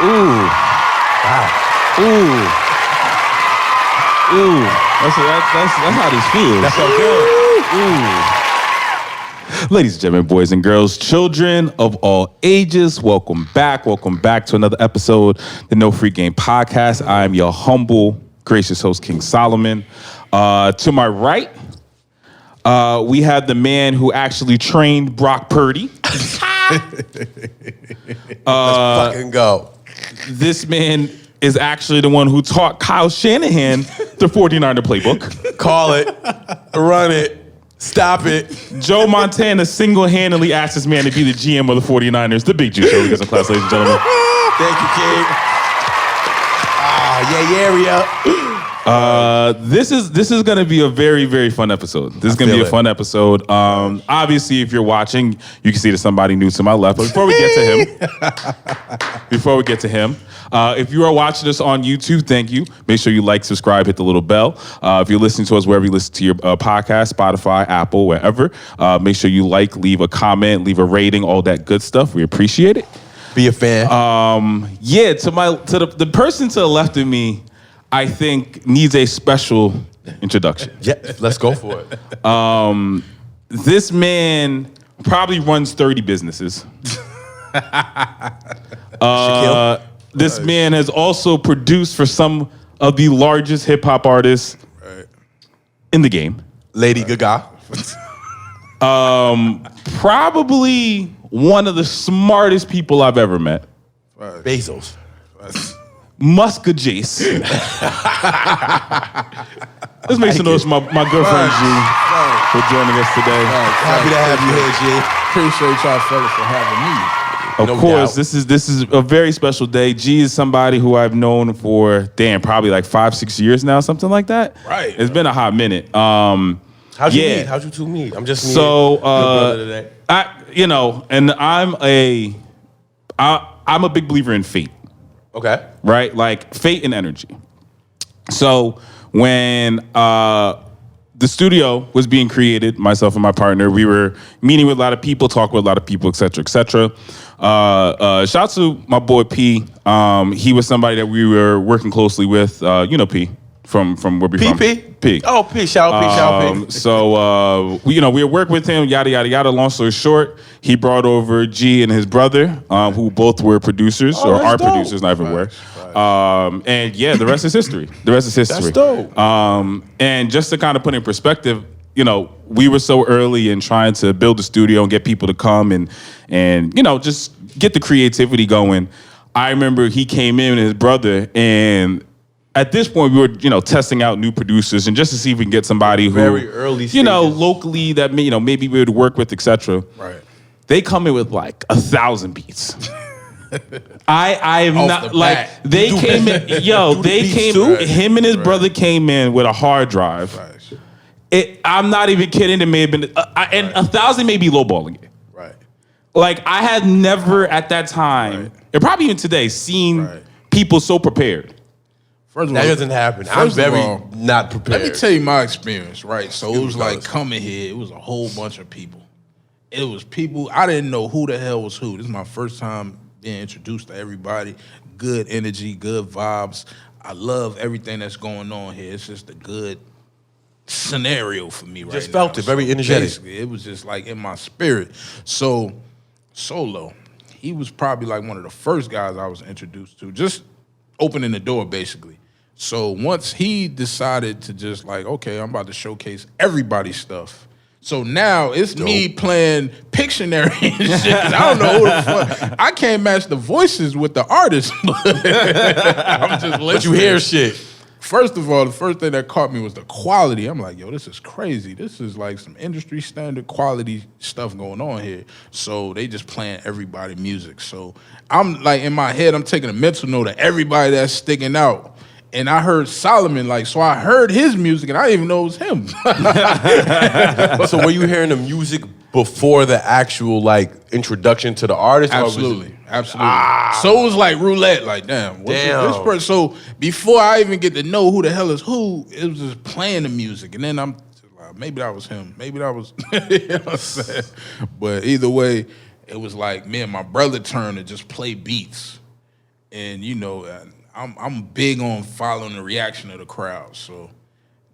Ooh. Wow. Ooh. Ooh. That's how this feels. That felt good. Ooh. Ladies and gentlemen, boys and girls, children of all ages, welcome back. Welcome back to another episode, the No Free Game Podcast. I am your humble, gracious host, King Solomon. To my right, we have the man who actually trained Brock Purdy. Let's fucking go. This man is actually the one who taught Kyle Shanahan the 49er playbook. Call it. Run it. Stop it. Joe Montana single-handedly asked this man to be the GM of the 49ers. The Big G Show. Because of class, ladies and gentlemen. Thank you, King. This is going to be a very, very fun episode. This is going to be a fun episode. Obviously, if you're watching, you can see there's somebody new to my left. But before we get to him, if you are watching us on YouTube, thank you. Make sure you like, subscribe, hit the little bell. If you're listening to us wherever you listen to your podcast, Spotify, Apple, wherever, make sure you like, leave a comment, leave a rating, all that good stuff. We appreciate it. Be a fan. To the person to the left of me, I think needs a special introduction. Yeah, let's go for it. This man probably runs 30 businesses. This man has also produced for some of the largest hip hop artists in the game. Lady Gaga. Probably one of the smartest people I've ever met. Bezos. Muska Jace. Let's make some noise for my good friend G for joining us today. Happy to have you here, G. Appreciate y'all fellas for having me. Of course, this is a very special day. G is somebody who I've known for probably like 5-6 years now, something like that. Right. It's been a hot minute. How'd you meet? How'd you two meet? I'm just today. I'm a big believer in fate. Okay. Right? Like fate and energy. So when the studio was being created, myself and my partner, we were meeting with a lot of people, talking with a lot of people, et cetera, et cetera. Shout out to my boy P. He was somebody that we were working closely with. P from where we from. P. Oh, P. Shout out P. So we were working with him. Yada yada yada. Long story short, he brought over G and his brother, who both were producers producers, not even were. And yeah, the rest is history. That's dope. And just to kind of put in perspective, we were so early in trying to build a studio and get people to come and just get the creativity going. I remember he came in with his brother, and at this point we were, testing out new producers and just to see if we can get somebody who very early stages. Locally that maybe we would work with, etc. Right. They come in with like 1,000 beats. I am not like they came in. Him and his brother came in with a hard drive. Right. I'm not even kidding. It may have been and 1,000 may be lowballing it. Right. Like I had never at that time, and probably even today, seen people so prepared. First of all, that doesn't happen. I'm very not prepared. Let me tell you my experience, right? So it was like coming here, it was a whole bunch of people. It was people, I didn't know who the hell was who. This is my first time being introduced to everybody. Good energy, good vibes. I love everything that's going on here. It's just a good scenario for me right now. Just felt it, very energetic. Basically, it was just like in my spirit. So, Solo, he was probably like one of the first guys I was introduced to, just opening the door, basically. So once he decided to just like, okay, I'm about to showcase everybody's stuff. So now it's me playing Pictionary and shit. I don't know who the fuck. I can't match the voices with the artists. I'm just listening. But you hear shit. First of all, the first thing that caught me was the quality. I'm like, yo, this is crazy. This is like some industry standard quality stuff going on here. So they just playing everybody music. So I'm like, in my head, I'm taking a mental note of everybody that's sticking out. And I heard Solomon, so I heard his music, and I didn't even know it was him. So were you hearing the music before the actual, introduction to the artist? Absolutely. So it was like roulette, damn. What's this person? So before I even get to know who the hell is who, it was just playing the music. And then I'm like, maybe that was him. Maybe that was, you know what I'm saying? But either way, it was like me and my brother turned to just play beats. and you know, I'm big on following the reaction of the crowd. So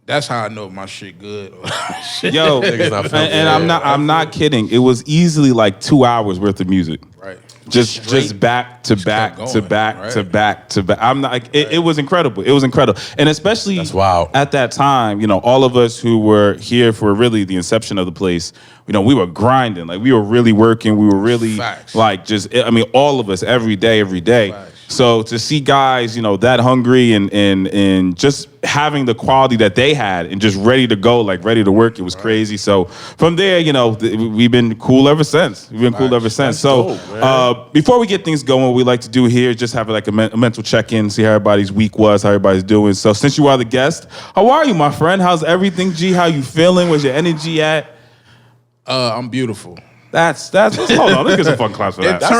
that's how I know my shit good. Yo, and I'm not kidding. It was easily like 2 hours worth of music. Right. Just back to back kept to going, back right? to back to back. I'm not. Like, it was incredible. It was incredible, and especially That's wild. at that time. You know, all of us who were here for really the inception of the place. You know, we were grinding. Like we were really working. We were really Facts. like just. I mean, all of us every day. Facts. So to see guys, you know, that hungry and just having the quality that they had and just ready to go, like ready to work, it was crazy. So from there, you know, we've been cool ever since. We've been cool ever since. So before we get things going, what we like to do here is just have like a mental check-in, see how everybody's week was, how everybody's doing. So since you are the guest, how are you, my friend? How's everything, G? How you feeling? Where's your energy at? I'm beautiful. That's hold on, let's get some fun claps for that. That's the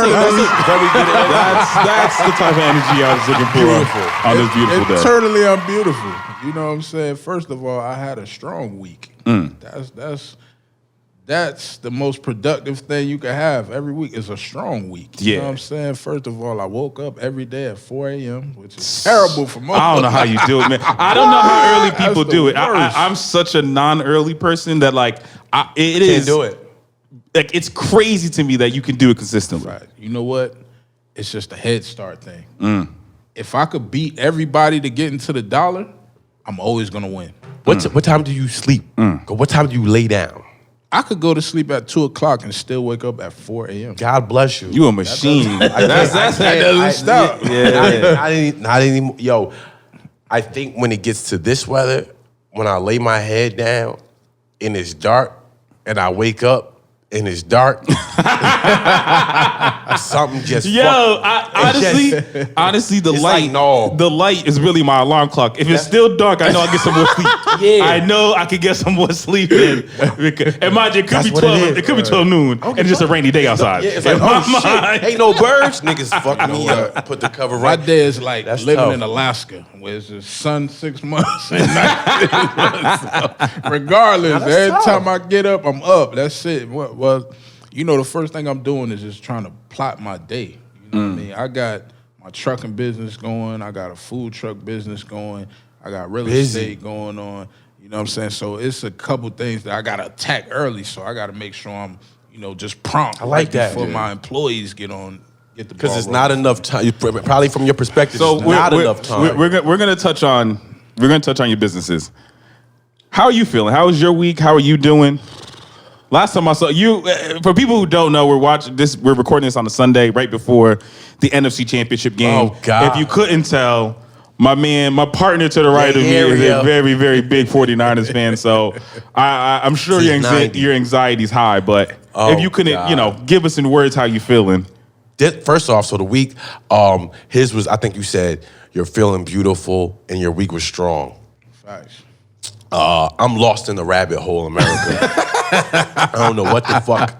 type of energy I was looking for on this beautiful day. Internally, I'm beautiful. You know what I'm saying? First of all, I had a strong week. That's the most productive thing you can have every week is a strong week. You know what I'm saying? First of all, I woke up every day at 4 a.m., which is terrible for most. I don't know how you do it, man. I don't know how early people That's do the it. worst. I'm such a non-early person that like it Can't is. do it. Like it's crazy to me that you can do it consistently. Right. You know what? It's just a head start thing. If I could beat everybody to get into the dollar, I'm always gonna win. What time do you sleep? What time do you lay down? I could go to sleep at 2 o'clock and still wake up at 4 a.m. God bless you. You a machine. That doesn't stop. Not anymore. Yo, I think when it gets to this weather, when I lay my head down and it's dark and I wake up and it's dark, something just honestly, the it's light, like, no. the light is really my alarm clock. If it's still dark, I know I get some more sleep. I know I could get some more sleep in. And mind you, it could be 12. It could be 12 noon, and it's just a rainy day outside. Yeah, it's like, oh shit, ain't no birds. Niggas fuck me up. Put the cover My right. day is like That's living tough. in Alaska, where it's the sun 6 months and night. So, regardless, that's every tough. time I get up, I'm up. That's it. Well, you know, the first thing I'm doing is just trying to plot my day. You know what I mean? I got my trucking business going. I got a food truck business going. I got real estate going on. You know what I'm saying? So it's a couple things that I got to attack early. So I got to make sure I'm, you know, just prompt. I like that, before dude. my employees get the ball Because it's rolling. not enough time. Probably from your perspective, So it's not enough time. We're gonna touch on your businesses. How are you feeling? How was your week? How are you doing? Last time I saw you, for people who don't know, we're recording this on a Sunday right before the NFC Championship game. Oh, God. If you couldn't tell, my partner to the right of me is a very, very big 49ers fan. So I'm sure your anxiety's high, but if you couldn't, God. you know, give us in words how you feeling. First off, so the week, his was, I think you said, you're feeling beautiful and your week was strong. Facts. I'm lost in the rabbit hole, America. I don't know what the fuck.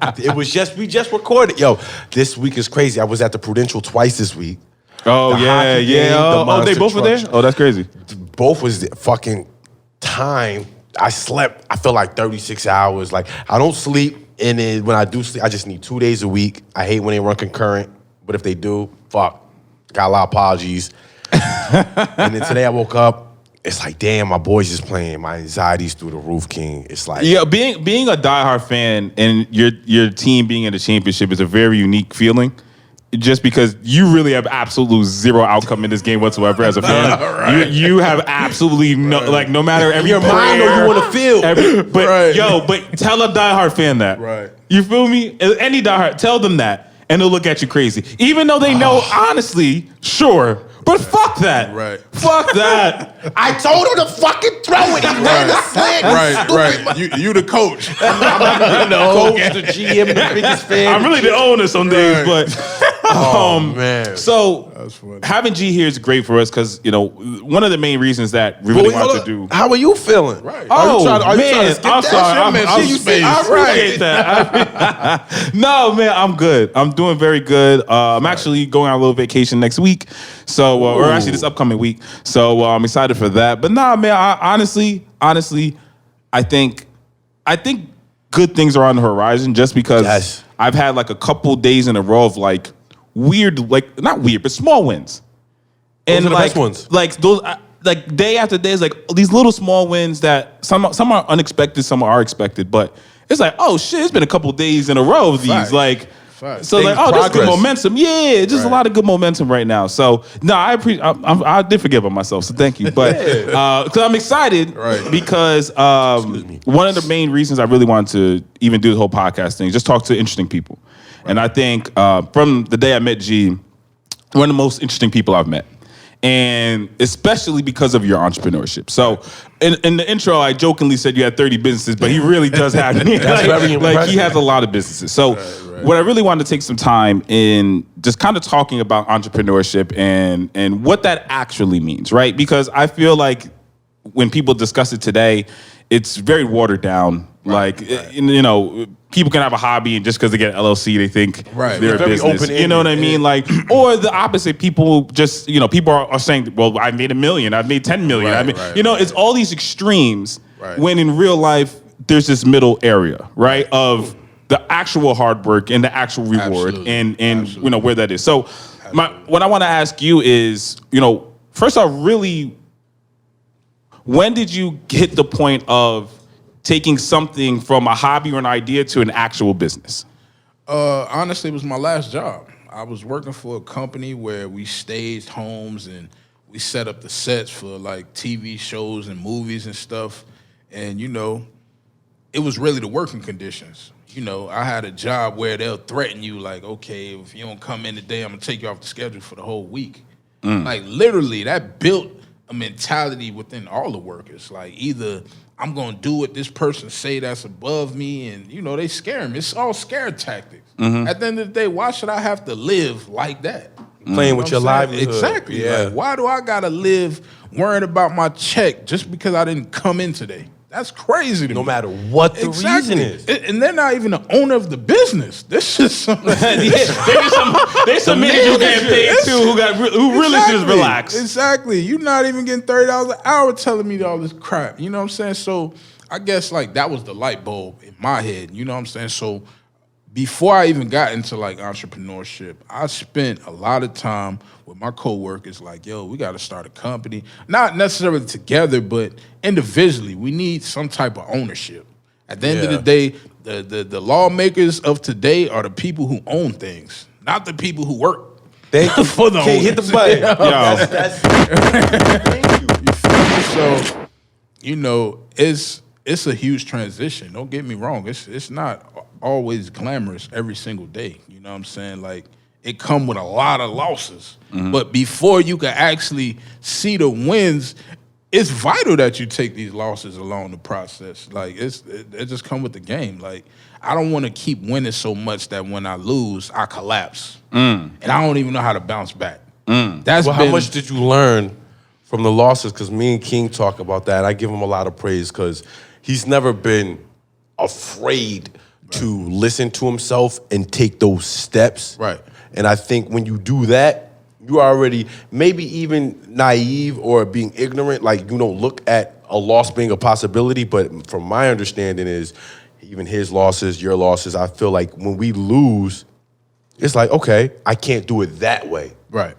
We just recorded. Yo, this week is crazy. I was at the Prudential twice this week. Oh, The yeah, hockey yeah. game, the Oh, they monster both were there? truck. Oh, that's crazy. Both was the fucking time. I slept, I feel like 36 hours. Like, I don't sleep. And then when I do sleep, I just need 2 days a week. I hate when they run concurrent. But if they do, fuck. Got a lot of apologies. And then today I woke up. It's like, damn, my boys is playing. My anxiety's through the roof, King. It's like, Yeah, being a diehard fan and your team being in the championship is a very unique feeling. Just because you really have absolute zero outcome in this game whatsoever as a fan. Right. You have absolutely no matter every your mind know you want to feel. But tell a diehard fan that. Right. You feel me? Any diehard, tell them that. And they'll look at you crazy. Even though they know, honestly, sure. But fuck that. Right. Fuck that. I told him to fucking throw it. He ran the slant. Right. You the coach. I'm the coach, the GM, the biggest fan. I'm really the owner some days, but man. So That's funny. having G here is great for us because you know one of the main reasons that we really want to do. How are you feeling? Right. Oh, are you man, trying to skip I'm that sorry. shit? I'm Man, I'm- see you space. I appreciate that. No, man, I'm good. I'm doing very good. I'm actually going on a little vacation next week, so or actually this upcoming week. So I'm excited for that. But nah, man, honestly, I think good things are on the horizon just because Yes. I've had like a couple days in a row of like weird, like not weird, but small wins. Those And are the like best ones. like those like day after day is like these little small wins that some are unexpected, some are expected, but it's like, oh shit, it's been a couple days in a row of these. Facts. Like Facts. so like, Things oh, there's good progress. momentum. Yeah, just a lot of good momentum right now. So no, I did forgive myself, so thank you. But because I'm excited, Right. because one of the main reasons I really wanted to even do the whole podcast thing is just talk to interesting people. And I think from the day I met G, one of the most interesting people I've met. And especially because of your entrepreneurship. So in the intro, I jokingly said you had 30 businesses, but he really does have That's very like impressive. he has a lot of businesses. So what I really wanted to take some time in just kind of talking about entrepreneurship and what that actually means, right? Because I feel like when people discuss it today, it's very watered down. You know, people can have a hobby and just because they get an LLC, they think Right. they're a Very business. open-ended. You know what I mean? Like, or the opposite. People just, you know, people are saying, well, I made $1 million, I made 10 million. Right, I mean, right, you know, right. it's all these extremes. Right. When in real life, there's this middle area, right, of the actual hard work and the actual reward, Absolutely. and Absolutely. you know where that is. So, what I want to ask you is, you know, first off, really, when did you hit the point of taking something from a hobby or an idea to an actual business? Honestly, it was my last job. I was working for a company where we staged homes and we set up the sets for like TV shows and movies and stuff. And, you know, it was really the working conditions. You know, I had a job where they'll threaten you like, okay, if you don't come in today, I'm gonna take you off the schedule for the whole week. Like literally that built a mentality within all the workers. Like either I'm gonna do what this person say that's above me, and you know, they scare me. It's all scare tactics. At the end of the day, why should I have to live like that? Playing with your what I'm saying? livelihood. Exactly. Yeah. Like, why do I gotta live worrying about my check just because I didn't come in today? That's crazy to me. No matter what the reason is. And they're not even the owner of the business. This is something. There's some managers getting paid too who really should just relax. Exactly. You're not even getting $30 an hour telling me all this crap. You know what I'm saying? So I guess like that was the light bulb in my head. You know what I'm saying? So before I even got into like entrepreneurship, I spent a lot of time with my coworkers like, yo, we got to start a company. Not necessarily together, but individually. We need some type of ownership. At the end of the day, the lawmakers of today are the people who own things, not the people who work. Thank you. For the Okay, hit the button. That's thank you. So, you know, it's a huge transition. Don't get me wrong. It's not always glamorous every single day. You know what I'm saying? Like it come with a lot of losses. But before you can actually see the wins, it's vital that you take these losses along the process. Like it just come with the game. Like I don't want to keep winning so much that when I lose, I collapse. And I don't even know how to bounce back. That's Well, been, how much did you learn from the losses? Because me and King talk about that. I give him a lot of praise because he's never been afraid to listen to himself and take those steps. Right. And I think when you do that, you already maybe even naive or being ignorant, like you don't look at a loss being a possibility. But from my understanding is even his losses, your losses, I feel like when we lose, it's like, okay, I can't do it that way. right.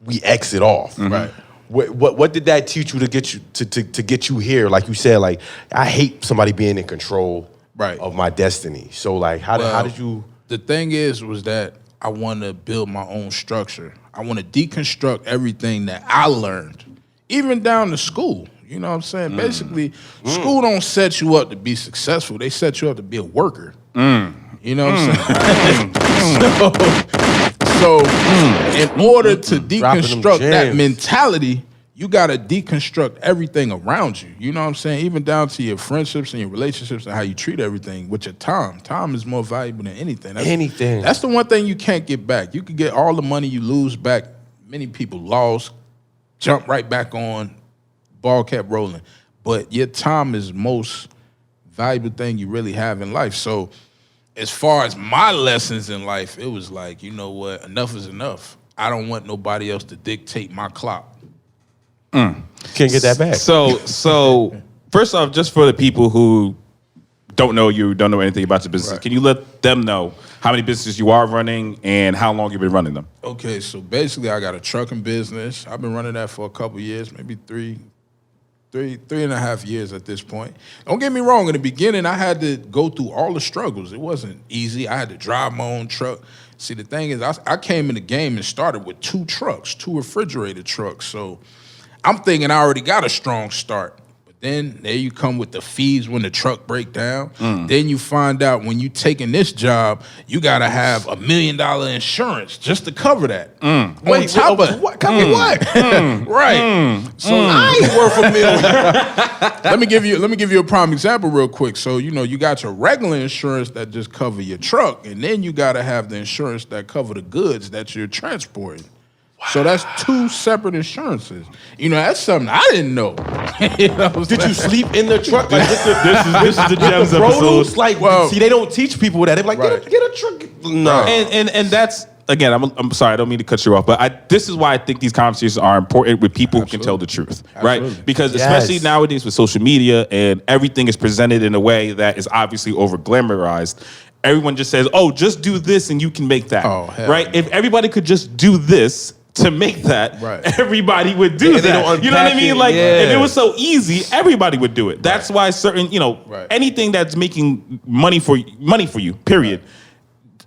We exit off. Right. What did that teach you to get you to get you here? Like you said, like I hate somebody being in control Right. of my destiny. So like how did you The thing was that I want to build my own structure. I want to deconstruct everything that I learned, even down to school. You know what I'm saying? Basically, school don't set you up to be successful. They set you up to be a worker. You know what I'm saying? So in order to Dropping them deconstruct that gems. mentality, you got to deconstruct everything around you. You know what I'm saying? Even down to your friendships and your relationships and how you treat everything with your time. Time is more valuable than anything. Anything. That's the one thing you can't get back. You could get all the money you lose back. Many people lost, jump right back on, ball kept rolling. But your time is the most valuable thing you really have in life. So as far as my lessons in life, it was like, you know what? Enough is enough. I don't want nobody else to dictate my clock. can't get that back? So first off, just for the people who don't know you, don't know anything about your business, Right. can you let them know how many businesses you are running, and how long you've been running them. Okay, so basically I got a trucking business. I've been running that for a couple years, maybe three and a half years at this point. Don't get me wrong, in the beginning I had to go through all the struggles. It wasn't easy. I had to drive my own truck. See, the thing is, I came in the game and started with 2 trucks, 2 refrigerated trucks. So I'm thinking I already got a strong start. But then there you come with the fees when the truck break down. Then you find out when you taking this job, you gotta have $1 million insurance just to cover that. Wait, top of what? Cover what? Right. So I ain't worth $1 million. let me give you a prime example real quick. So, you got your regular insurance that just cover your truck, and then you got to have the insurance that cover the goods that you're transporting. Wow. So that's 2 separate insurances. That's something I didn't know. Did you sleep in the truck? Like, This is the gems the produce? episode. Like, see, they don't teach people that. They're like, Right. get a truck. No. And that's, again, I'm sorry, I don't mean to cut you off, but this is why I think these conversations are important with people who can tell the truth, right? Because especially nowadays with social media and everything is presented in a way that is obviously over glamorized. Everyone just says, "Oh, just do this and you can make that." Oh, hell right? no. If everybody could just do this to make that, Right. everybody would do They don't that. You know what I unpack mean? it, Like, yeah. if it was so easy, everybody would do it. That's why certain, Right. anything that's making money for you, period.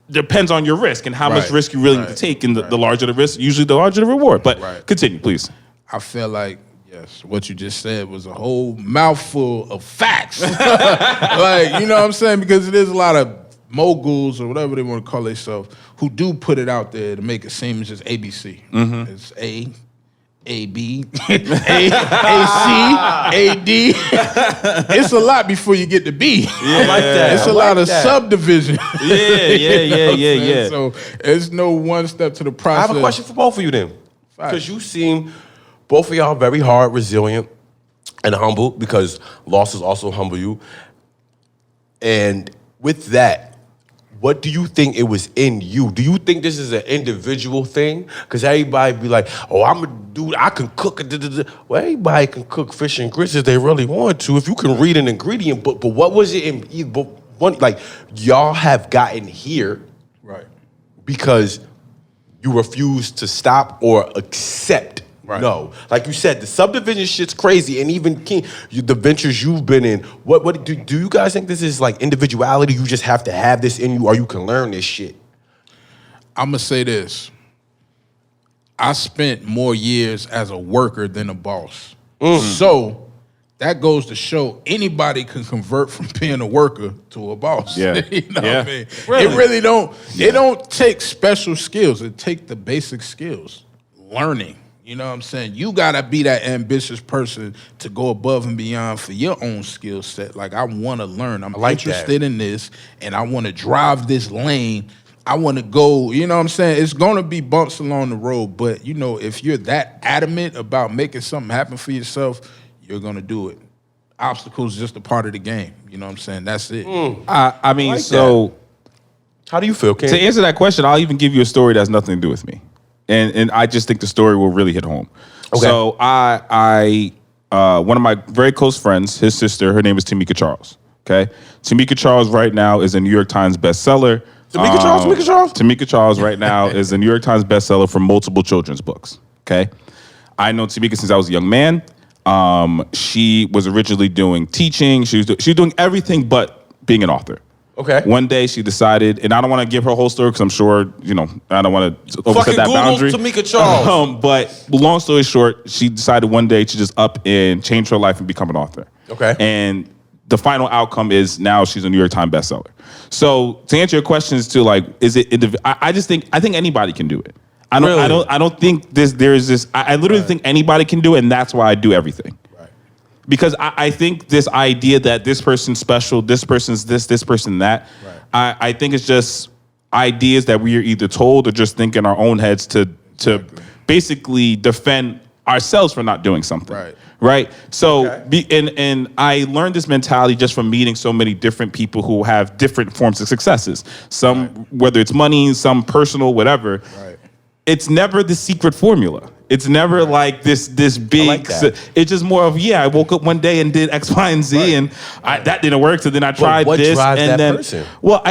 Depends on your risk and how much Right. risk you're willing to take. And the larger the risk, usually the larger the reward. But continue, please. I feel like, yes, what you just said was a whole mouthful of facts. Like, you know what I'm saying? Because there's a lot of moguls or whatever they want to call themselves who do put it out there to make it seem it's just ABC. It's A, B, A, C, A, D. It's a lot before you get to B. I like that. It's I a like lot of that. subdivision. Yeah. So it's no one step to the I process. have a question for both of you then. Facts. Because you seem, both of y'all very hard, resilient, and humble, because losses also humble you. And with that, what do you think it was in you? Do you think this is an individual thing? Because everybody be like, oh, I'm a dude, I can cook. Well, everybody can cook fish and grits if they really want to, if you can read an ingredient. But what was it in you? Like, y'all have gotten here Right. because you refuse to stop or accept. Right. No, like you said, the subdivision shit's crazy, and even the ventures you've been in. What do you guys think this is like individuality? You just have to have this in you, or you can learn this shit. I'm gonna say this. I spent more years as a worker than a boss. So that goes to show anybody can convert from being a worker to a boss. Yeah. You know Yeah. what I mean? It really don't. It don't take special skills. It take the basic skills. Learning. You know what I'm saying? You gotta be that ambitious person to go above and beyond for your own skill set. Like, I wanna learn. I'm like interested in this, and I wanna drive this lane. I wanna go, you know what I'm saying? It's gonna be bumps along the road, but if you're that adamant about making something happen for yourself, you're gonna do it. Obstacles just a part of the game. You know what I'm saying? That's it. I mean, like so How do you feel, Ken? to answer that question, I'll even give you a story that has nothing to do with me. And I just think the story will really hit home. Okay. So I one of my very close friends, his sister, her name is Tamika Charles. Okay, Tamika Charles right now is a New York Times bestseller. Tamika Charles right now is a New York Times bestseller for multiple children's books. Okay, I know Tamika since I was a young man. She was originally doing teaching. She was doing everything but being an author. Okay. One day she decided, and I don't want to give her whole story because I'm sure, I don't want to overstep that Google boundary. Tamika Charles. But long story short, she decided one day to just up and change her life and become an author. Okay. And the final outcome is now she's a New York Times bestseller. So to answer your questions to like, is it? I think anybody can do it. I don't think there is this. I literally think anybody can do it, and that's why I do everything. Because I think this idea that this person's special, this person's this person that, I think it's just ideas that we are either told or just think in our own heads to basically defend ourselves for not doing something. Right? So, and I learned this mentality just from meeting so many different people who have different forms of successes. Some, whether it's money, some personal, whatever. It's never the secret formula. It's never like this big. like that. It's just more of I woke up one day and did X, Y, and Z, and that didn't work. So then I tried what this, drives and that then person? well,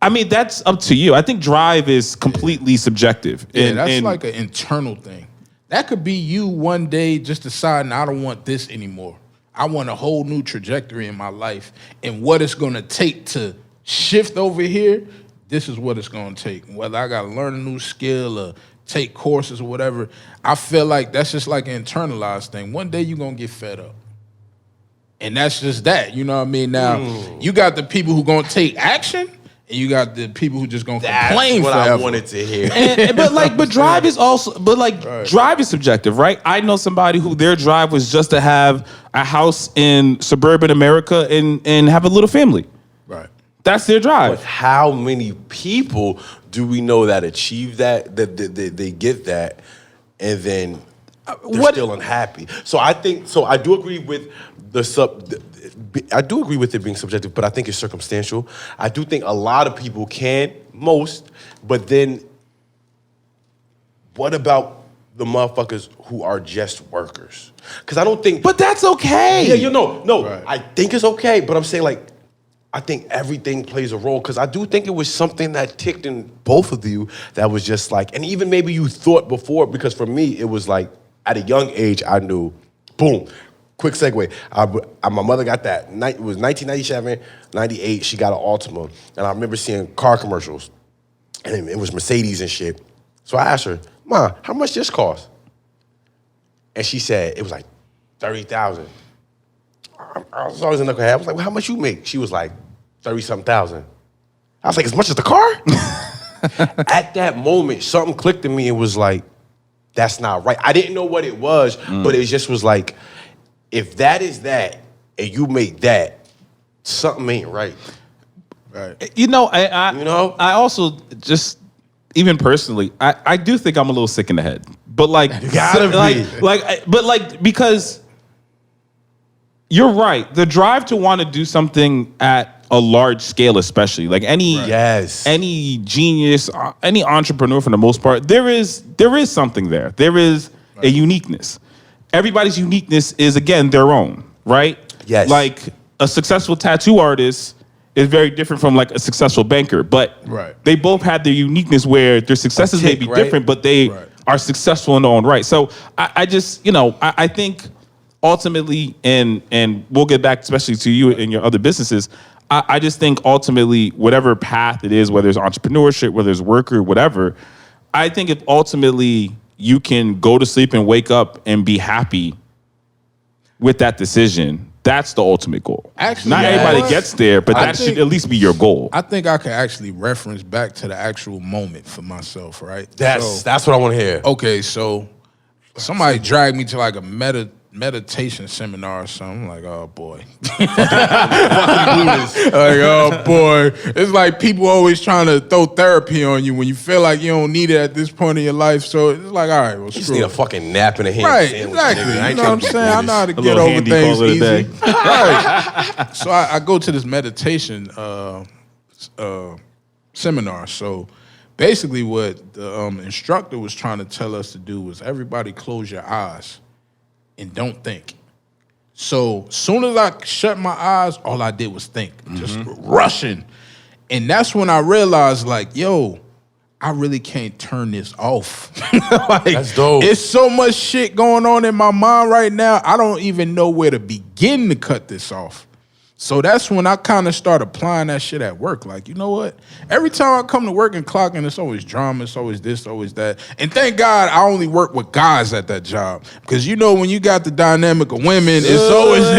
I mean, that's up to you. I think drive is completely subjective. Yeah, that's like an internal thing. That could be you one day just deciding I don't want this anymore. I want a whole new trajectory in my life. And what it's going to take to shift over here, this is what it's going to take. Whether I got to learn a new skill or take courses or whatever, I feel like that's just like an internalized thing. One day you're going to get fed up. And that's just that. You know what I mean? Now, you got the people who going to take action. And you got the people who just gonna complain what forever. I wanted to hear. But drive is also, drive is subjective, right? I know somebody who their drive was just to have a house in suburban America and have a little family. Right. That's their drive. But how many people do we know that achieve that they get that, and then they're still unhappy? So I do agree with I do agree with it being subjective, but I think it's circumstantial. I do think a lot of people but then what about the motherfuckers who are just workers? Because I don't think... But that's okay. Yeah, no. Right. I think it's okay, but I'm saying, like, I think everything plays a role, because I do think it was something that ticked in both of you that was just like, and even maybe you thought before, because for me, it was like, at a young age, I knew, boom, quick segue. My mother got that. It was 1997, 98, she got an Altima. And I remember seeing car commercials. And it was Mercedes and shit. So I asked her, Ma, how much this cost? And she said, it was like $30,000. I was always in the head. I was like, well, how much you make? She was like, 30-something thousand. I was like, as much as the car? At that moment, something clicked in me and was like, that's not right. I didn't know what it was, but it just was like, if that is that, and you make that, something ain't right. Right. I also just, even personally, I do think I'm a little sick in the head. But like, you gotta be. Because you're right. The drive to want to do something at a large scale, especially like any genius, any entrepreneur for the most part, there is something there. There is a uniqueness. Everybody's uniqueness is, again, their own, right? Yes. Like a successful tattoo artist is very different from like a successful banker, but they both had their uniqueness where their successes may be different, but they are successful in their own right. So I just, I think ultimately, and we'll get back especially to you and your other businesses, I just think ultimately, whatever path it is, whether it's entrepreneurship, whether it's work or whatever, I think if ultimately you can go to sleep and wake up and be happy with that decision, that's the ultimate goal. Actually, not everybody gets there, but that should at least be your goal. I think I can actually reference back to the actual moment for myself, right? That's what I want to hear. Okay, so somebody dragged me to like a meditation seminar or something. I'm like, oh boy. Oh boy. It's like people always trying to throw therapy on you when you feel like you don't need it at this point in your life. So it's like, all right, well, you just need a fucking nap and a hand right, sandwich. Exactly. Nigga. You know what I'm saying? I know how to get over things easy. Right. So I go to this meditation seminar. So basically what the instructor was trying to tell us to do was everybody close your eyes and don't think. So soon as I shut my eyes, all I did was think, just rushing. And that's when I realized, like, yo, I really can't turn this off. Like, that's dope. It's so much shit going on in my mind right now, I don't even know where to begin to cut this off. So that's when I kind of start applying that shit at work. Like, you know what? Every time I come to work and clock in, it's always drama, it's always this, always that. And thank God I only work with guys at that job. Because you know when you got the dynamic of women, it's always... Whoa.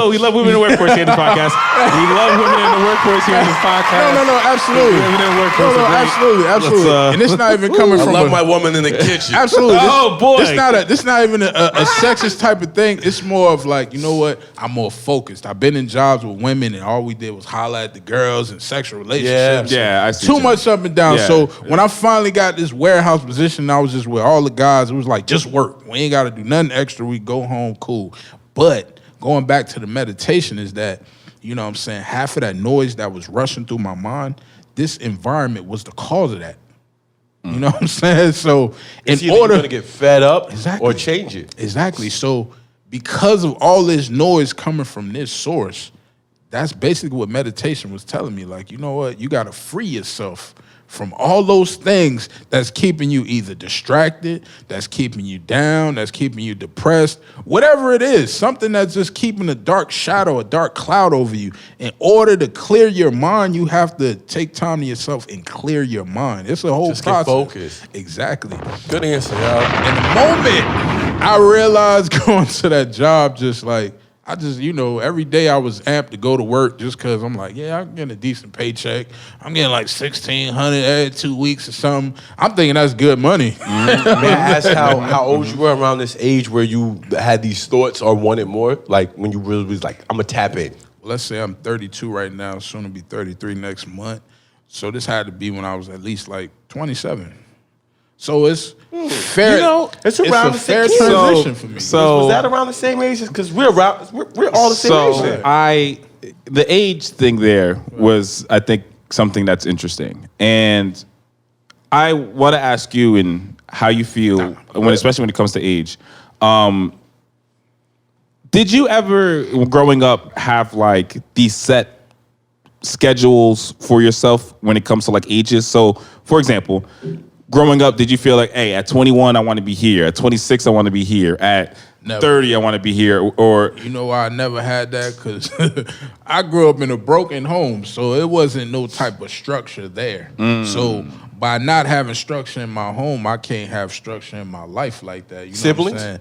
We love women in the workforce here in this podcast. We love women in the workforce here in this podcast. No, absolutely. Women in the workforce. Absolutely. And it's not even coming from... I love my woman in the kitchen. Absolutely. Oh, boy. This not even a sexist type of thing. It's more of like, you know what? I'm more focused. I've been in jobs with women and all we did was highlight the girls and sexual relationships. Yeah, I see. Too much up and down. Yeah. So when I finally got this warehouse position, I was just with all the guys. It was like, just work. We ain't got to do nothing extra. We go home, cool. But going back to the meditation is that, you know what I'm saying, half of that noise that was rushing through my mind, this environment was the cause of that. You know what I'm saying? So in order... You're going to get fed up Exactly. or change it. Exactly. So because of all this noise coming from this source, that's basically what meditation was telling me. Like, you know what? You got to free yourself from all those things that's keeping you either distracted, that's keeping you down, that's keeping you depressed, whatever it is, something that's just keeping a dark shadow, a dark cloud over you. In order to clear your mind, you have to take time to yourself and clear your mind. It's a whole Just process. get focused. Exactly. Good answer, y'all. In the moment I realized going to that job, just like, I just, every day I was amped to go to work just because I'm like, yeah, I'm getting a decent paycheck. I'm getting like $1,600 every 2 weeks or something. I'm thinking that's good money. May I ask how old you were around this age where you had these thoughts or wanted more? Like when you really was like, I'm going to tap in. Well, let's say I'm 32 right now, soon to be 33 next month. So this had to be when I was at least like 27. So it's fair. It's around a fair the transition for me. Was that around the same age? Because we're all the same age. The age thing there was, I think, something that's interesting. And I want to ask you and how you feel, especially when it comes to age. Did you ever, growing up, have like these set schedules for yourself when it comes to like ages? So, for example, growing up, did you feel like, hey, at 21, I want to be here. At 26, I want to be here. At Never. 30, I want to be here. Or You know why I never had that? Because I grew up in a broken home, so it wasn't no type of structure there. So by not having structure in my home, I can't have structure in my life like that. You know Siblings? What I'm saying?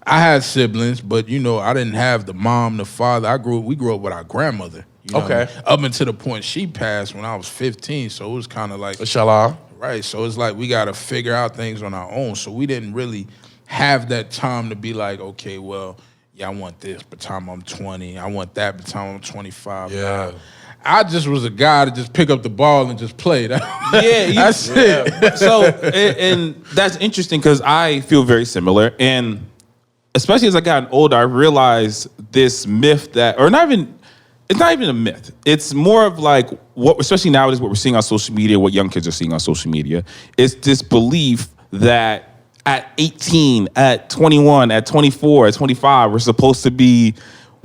I had siblings, but I didn't have the mom, the father. We grew up with our grandmother. Okay. Up until the point she passed when I was 15, so it was kind of like, Inshallah. right, so it's like we got to figure out things on our own. So we didn't really have that time to be like, okay, well, yeah, I want this by the time I'm 20. I want that by the time I'm 25. Yeah. I just was a guy to just pick up the ball and just play. That's it. So, and that's interesting because I feel very similar. And especially as I got older, I realized this myth it's not even a myth. It's more of like especially nowadays, what we're seeing on social media, what young kids are seeing on social media, is this belief that at 18, at 21, at 24, at 25, we're supposed to be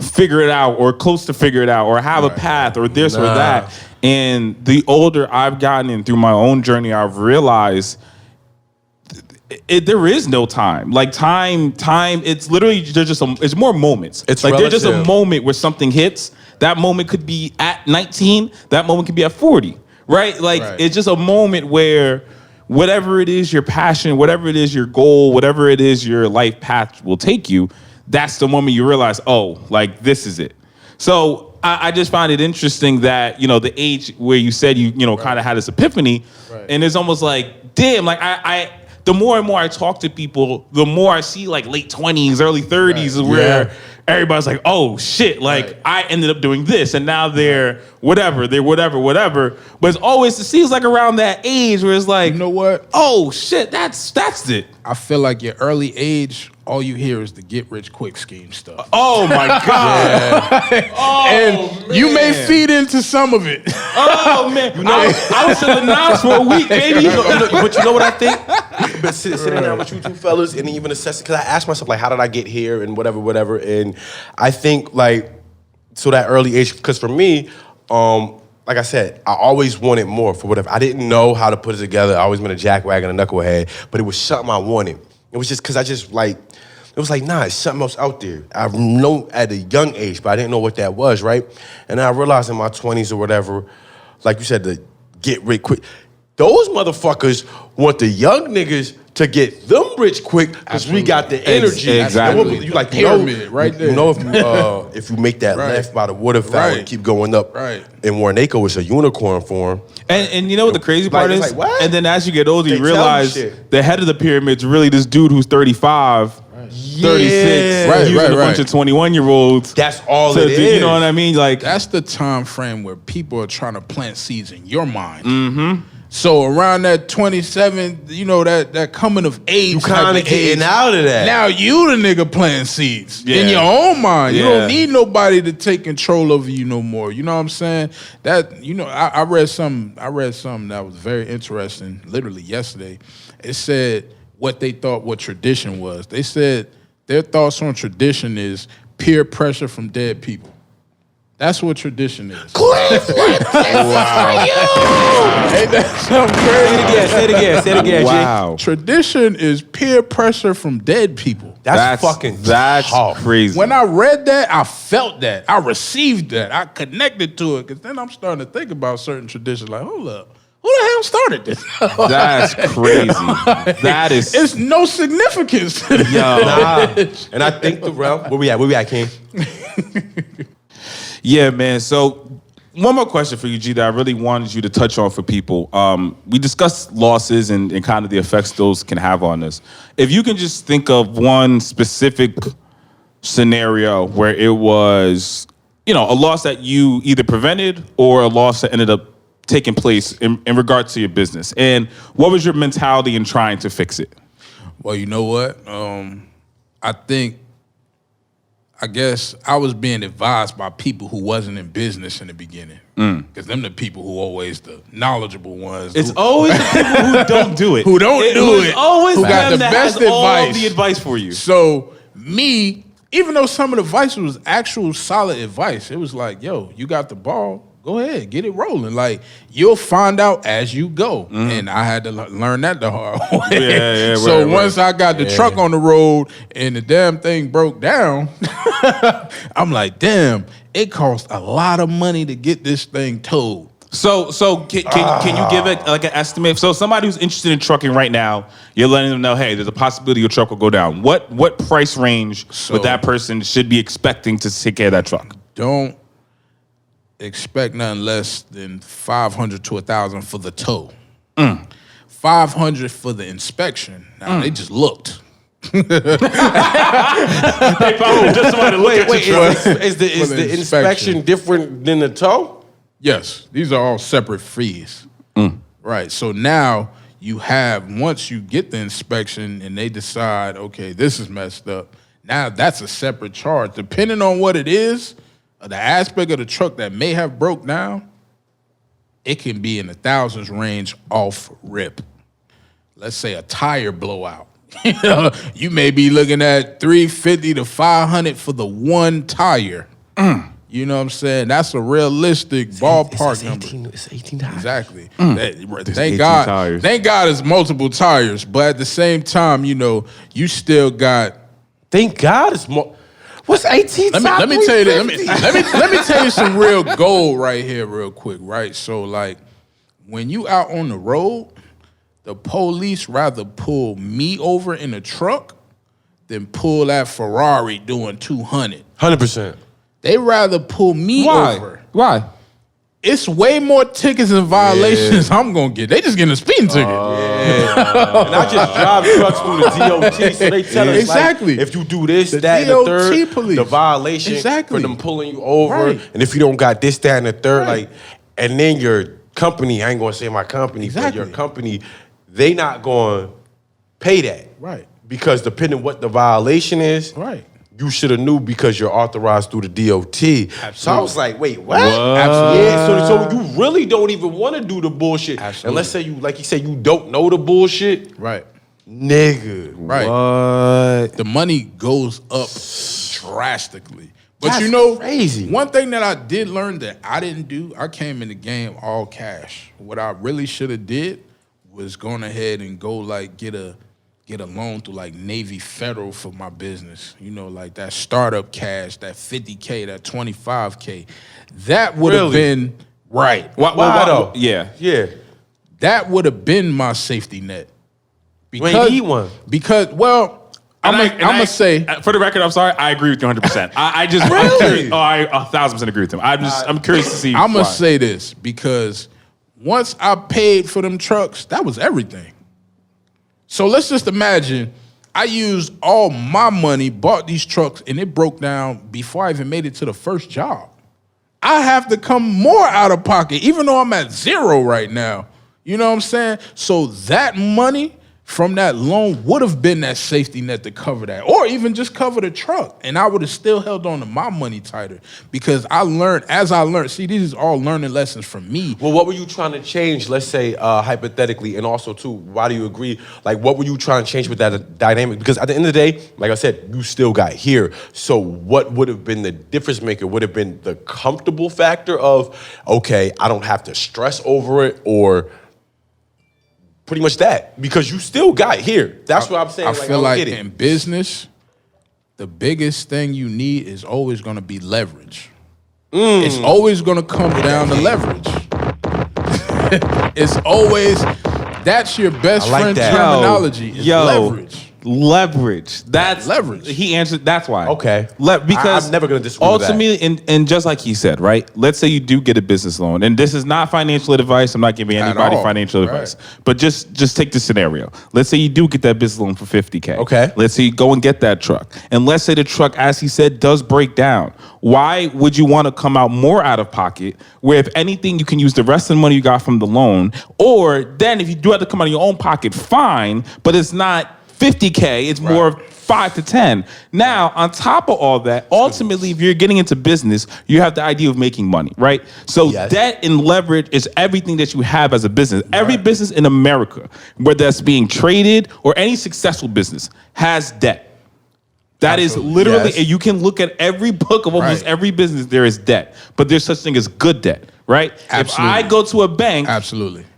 figure it out or close to figure it out or have a path or this or that. And the older I've gotten and through my own journey, I've realized there is no time. Like time. It's literally it's more moments. It's like relative. There's just a moment where something hits. That moment could be at 19. That moment could be at 40. Right? Like It's just a moment where whatever it is your passion, whatever it is your goal, whatever it is your life path will take you. That's the moment you realize, oh, like this is it. So I just find it interesting that the age where you said you kind of had this epiphany, and it's almost like damn, like I the more and more I talk to people, the more I see like late 20s, early 30s is where everybody's like, oh shit, like I ended up doing this and now they're whatever. But it's always, it seems like around that age where it's like, You know what? oh shit, that's it. I feel like your early age, all you hear is the get rich quick scheme stuff. Oh my God. And you may feed into some of it. Oh man. I was in the Nas for a week, baby. But you know what I think? But sitting down with you two fellas and even assessing, because I asked myself, like, how did I get here and whatever. And I think, like, so that early age, because for me, like I said, I always wanted more for whatever. I didn't know how to put it together. I always been a jackwagon, a knucklehead, but it was something I wanted. It was just because it was like, nah, it's something else out there. I know at a young age, but I didn't know what that was, right? And I realized in my 20s or whatever, like you said, to get rich quick. Those motherfuckers want the young niggas to get them rich quick because we got the energy. Exactly. You like Pyramid right there. You know if you make that left by the water fountain and keep going up, in Warnaco, it's a unicorn form. And you know what the crazy part is? Like, what? And then as you get older, you They tell me realize shit. the head of the pyramid's really this dude who's 35, 36, using a bunch of 21-year-olds. That's all to it do, is. you know what I mean? Like That's the time frame where people are trying to plant seeds in your mind. Mm-hmm. So around that 27, that coming of age, You kind of getting out of that. Now you the nigga planting seeds Yeah. in your own mind. You Yeah. don't need nobody to take control over you no more. You know what I'm saying? That I read something that was very interesting. Literally yesterday, it said what they thought what tradition was. They said their thoughts on tradition is peer pressure from dead people. That's what tradition is. Wow. Ain't that something crazy? Say it again, G. Wow. Tradition is peer pressure from dead people. That's fucking That's tough. crazy. When I read that, I felt that. I received that. I connected to it. Because then I'm starting to think about certain traditions. Like, hold up. Who the hell started this? That's crazy. That is. It's no significance to this. Nah. And I think the realm. Where we at, King? Yeah, man. So one more question for you, G, that I really wanted you to touch on for people. We discussed losses and kind of the effects those can have on us. If you can just think of one specific scenario where it was, a loss that you either prevented or a loss that ended up taking place in regards to your business. And what was your mentality in trying to fix it? Well, you know what? I guess I was being advised by people who wasn't in business in the beginning. Because them the people who always the knowledgeable ones. It's always the people who don't do it. Who don't do it. It's always Who them got the that best has all advice. the advice for you. So me, even though some of the advice was actual solid advice, it was like, yo, you got the ball. Go ahead, get it rolling. Like, you'll find out as you go. And I had to learn that the hard way. Yeah, so right. once I got the truck on the road and the damn thing broke down, I'm like, damn, it cost a lot of money to get this thing towed. So can you give it like an estimate? So somebody who's interested in trucking right now, you're letting them know, hey, there's a possibility your truck will go down. What price range would that person should be expecting to take care of that truck? Don't expect nothing less than $500 to $1,000 for the tow. $500 for the inspection. Now they just looked. They probably just somebody to look at Wait, your truck. is the inspection. inspection different than the tow? Yes, these are all separate fees. Right. So now you have, once you get the inspection and they decide, okay, this is messed up, now that's a separate charge. Depending on what it is, the aspect of the truck that may have broke down, it can be in the thousands range off rip. Let's say a tire blowout. You may be looking at $350 to $500 for the one tire. You know what I'm saying? That's a realistic ballpark number. It's 18 tires. Exactly. Thank 18 God. tires. Thank God it's multiple tires, but at the same time, you still got. Thank God it's more. What's 18 tires? Let me tell you this. Let me tell you some real gold right here, real quick. Right. So like, when you out on the road, the police rather pull me over in a truck than pull that Ferrari doing 200. 100%. They rather pull me over. Why? It's way more tickets and violations I'm gonna get. They just getting a speeding ticket. And I just drive trucks through the DOT, so they tell us Exactly. like, if you do this, The that, and the DOT third, police. the violation Exactly. for them pulling you over, Right. and if you don't got this, that, and the third, Right. and then your company, I ain't gonna say my company, but Exactly. your company, they not gonna pay that, Right. Because depending what the violation is, Right. you should have knew because you're authorized through the DOT. So I was like, wait, what? Absolutely. Yeah, so you really don't even want to do the bullshit. Absolutely. And let's say you, like you said, you don't know the bullshit. Right. Nigga. Right. What? The money goes up drastically. But That's crazy. one thing that I did learn that I didn't do, I came in the game all cash. What I really should have did was gone ahead and go like get a loan through like Navy Federal for my business. Like that startup cash, that 50K, that 25K. That would have Really? been right. Why though? Yeah. Yeah. That would have been my safety net. You ain't need one. Because, well, I'm gonna say, for the record, I'm sorry. I agree with you 100%. I just Really? I'm curious. Oh, I 1,000% agree with him. I'm curious to see. I'm gonna why. say this because once I paid for them trucks, that was everything. So let's just imagine I used all my money, bought these trucks, and it broke down before I even made it to the first job. I have to come more out of pocket, even though I'm at zero right now. You know what I'm saying? So that money from that loan would have been that safety net to cover that, or even just cover the truck, and I would have still held on to my money tighter because I learned as I learned. See, these is all learning lessons from me. Well, what were you trying to change? Let's say hypothetically, and also too, why do you agree? Like, what were you trying to change with that dynamic? Because at the end of the day, like I said, you still got here. So, what would have been the difference maker? Would have been the comfortable factor of, okay, I don't have to stress over it, or pretty much that, because you still got here. That's what I'm saying. I feel like in business, the biggest thing you need is always going to be leverage. It's always going to come down to leverage. It's always, that's your best friend terminology. Is leverage. Leverage. That's leverage. He answered. That's why. Okay. Because I'm never gonna disagree with that. ultimately, and just like he said, right? Let's say you do get a business loan, and this is not financial advice. I'm not giving anybody financial advice, but just take the scenario. Let's say you do get that business loan for $50K. Okay. Let's say you go and get that truck, and let's say the truck, as he said, does break down. Why would you want to come out more out of pocket? Where if anything, you can use the rest of the money you got from the loan, or then if you do have to come out of your own pocket, fine, but it's not $50K, it's more 5 to 10. Now, on top of all that, ultimately, if you're getting into business, you have the idea of making money, right? So debt and leverage is everything that you have as a business. Every business in America, whether that's being traded or any successful business, has debt. That is literally, you can look at every book of almost every business, there is debt. But there's such thing as good debt, right? Absolutely. If I go to a bank,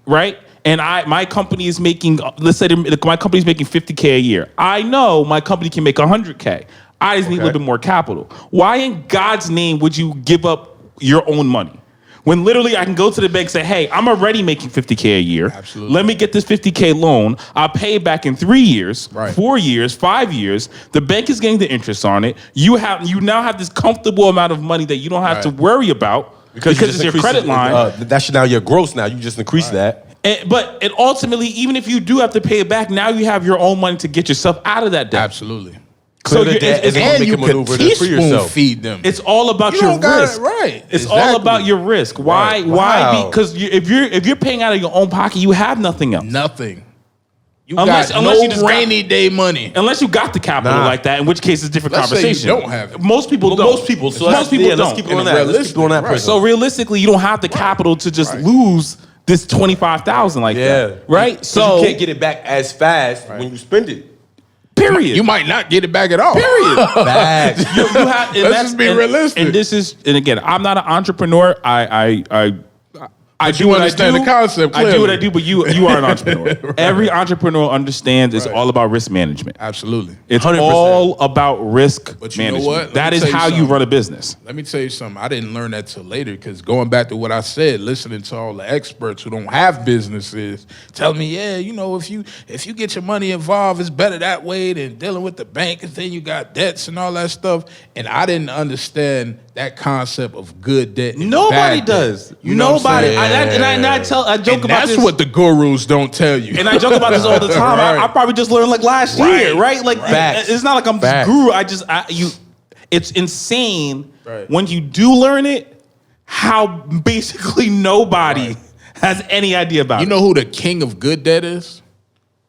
right? And my company is making, let's say my company is making $50K a year. I know my company can make $100K. I just need a little bit more capital. Why in God's name would you give up your own money? When literally I can go to the bank and say, hey, I'm already making $50K a year. Absolutely. Let me get this $50K loan. I'll pay it back in 3 years, 4 years, 5 years. The bank is getting the interest on it. You now have this comfortable amount of money that you don't have to worry about because it's your credit line. That's now your gross now. You just increase that. But ultimately, even if you do have to pay it back, now you have your own money to get yourself out of that debt. Absolutely. So and you can teaspoon feed them. It's all about your risk. It's all about your risk. Why? Why? Because if you're paying out of your own pocket, you have nothing else. Nothing. Unless you just rainy day money. Unless you got the capital like that, in which case it's a different conversation. Say you don't have it. Most people don't. Most people don't. Let's keep on that. So realistically, you don't have the capital to just lose this $25,000 like that, right? So you can't get it back as fast when you spend it. Period. You might not get it back at all. Period. Facts. Let's just be realistic. And again, I'm not an entrepreneur. I do understand the concept. Clearly. I do what I do, but you are an entrepreneur. Every entrepreneur understands it's all about risk management. Absolutely. It's 100%. All about risk management. You know what? That is how you run a business. Let me tell you something. I didn't learn that till later because going back to what I said, listening to all the experts who don't have businesses tell me, if you get your money involved, it's better that way than dealing with the bank, and then you got debts and all that stuff. And I didn't understand that concept of good debt. Nobody does. Nobody. I joke about this. That's what the gurus don't tell you. And I joke about this all the time. I probably just learned like last year, right? Like it's not like I'm this guru. It's insane when you do learn it, how basically nobody has any idea about it. You know who the king of good debt is?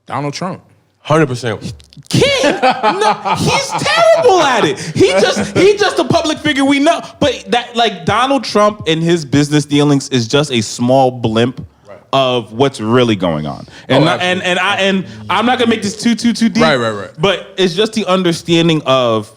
Donald Trump. 100%. King? No, he's terrible at it. He's just a public figure we know. But that, like, Donald Trump and his business dealings is just a small blimp of what's really going on. And I'm not gonna make this too deep. Right. But it's just the understanding of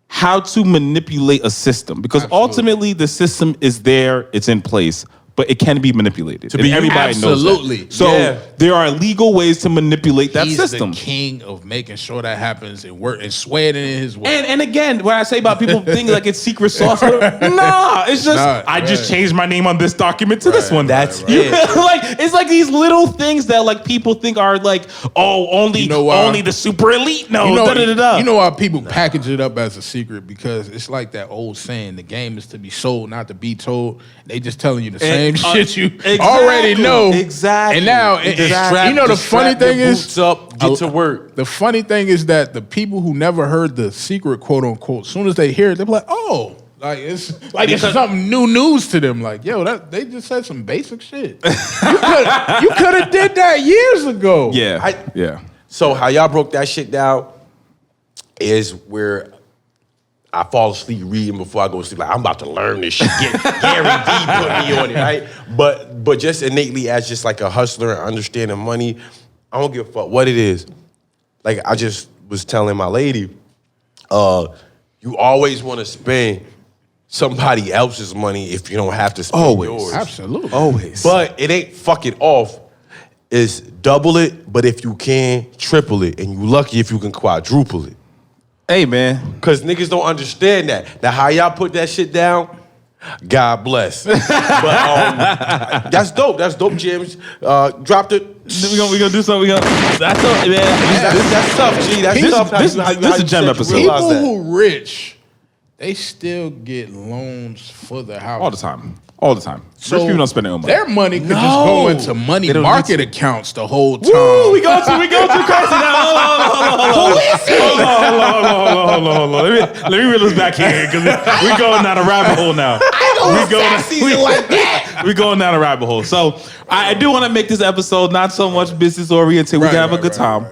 how to manipulate a system. Because ultimately the system is there, it's in place. But it can be manipulated. Everybody knows that. So there are legal ways to manipulate that system. He's the king of making sure that happens and work and sweating in his way. And again, when I say about people thinking like it's secret sauce, it's just I just changed my name on this document to this one. That's it. Like it's like these little things that like people think are like only the super elite know. You know why people package it up as a secret? Because it's like that old saying: the game is to be sold, not to be told. They just telling you the same shit you already know. Exactly. And now, you know, the funny thing is, boots up, get to work. The funny thing is that the people who never heard the secret, quote unquote, as soon as they hear it, they're like, oh, Like it's it's something new news to them. Like, yo, they just said some basic shit. You could have did that years ago. Yeah. So how y'all broke that shit down is where I fall asleep reading before I go to sleep. Like, I'm about to learn this shit. Gary D put me on it, right? But just innately as just like a hustler and understanding money, I don't give a fuck what it is. Like, I just was telling my lady, you always want to spend somebody else's money if you don't have to spend yours. Absolutely. Always. But it ain't fuck it off. It's double it, but if you can, triple it. And you lucky if you can quadruple it. Hey, man. Because niggas don't understand that. Now, how y'all put that shit down, God bless. But that's dope. That's dope, James. Dropped it. We gonna do something. That's tough, man. That's tough, G. That's tough. This is a gem episode. People who rich, they still get loans for their house. All the time. So Rich people don't spend their own money. Their money could just go into money market accounts the whole time. Woo, we go too crazy now. Hold on. Let me reel this back here because we're going down a rabbit hole now. We're going down a rabbit hole. So I do want to make this episode not so much business oriented. We can have a good time.